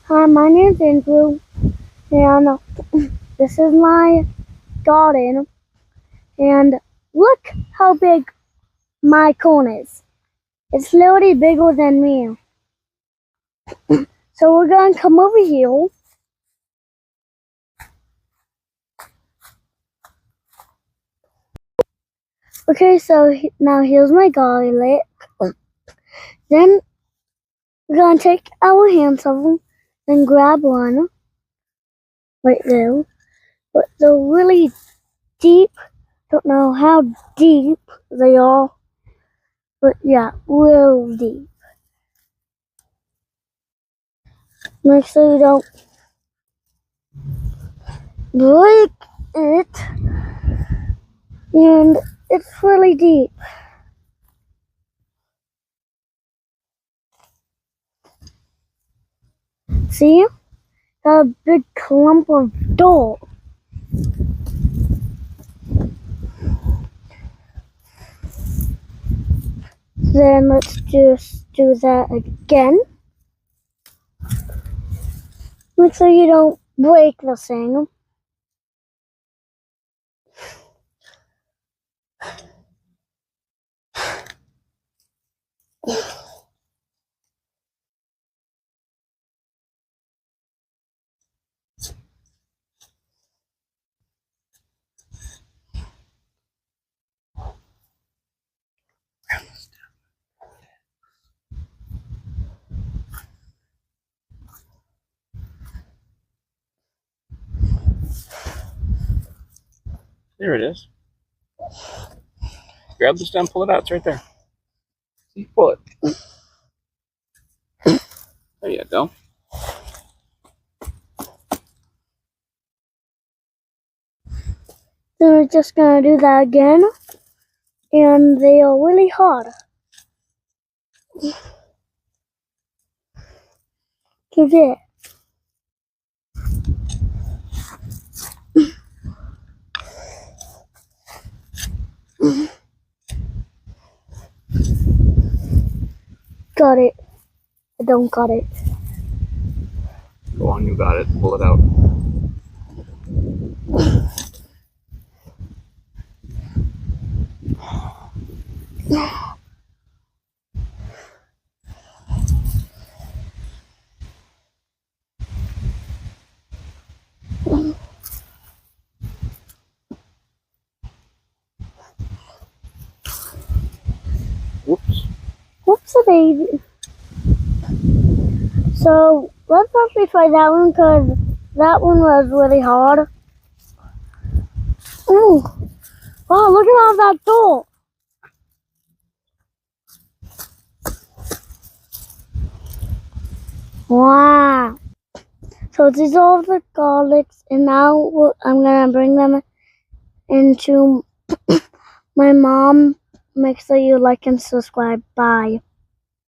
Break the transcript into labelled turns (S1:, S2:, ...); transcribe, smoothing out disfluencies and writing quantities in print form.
S1: Hi, my name's Andrew, and this is my garden. And look how big my cone is. It's literally bigger than me. So we're gonna come over here. Okay, so now here's my garlic. Then we're gonna take our hand shovel and grab one right there. But they're really deep. Don't know how deep they are, but yeah, real deep. Make sure you don't break it, and it's really deep. See? Got a big clump of dirt. Then let's just do that again. Make sure you don't break the thing.
S2: There it is. Grab the stem, pull it out. It's right there. See, pull it. There you go.
S1: Then we're just gonna do that again. And they are really hard to get. Got it. I don't got it.
S2: Go on, you got it. Pull it out. Whoops.
S1: Whoops a baby. So let's actually try that one because that one was really hard. Ooh. Wow, look at all that dirt. Wow. So these are all the garlics, and now I'm gonna bring them into my mom. Make sure you like and subscribe. Bye.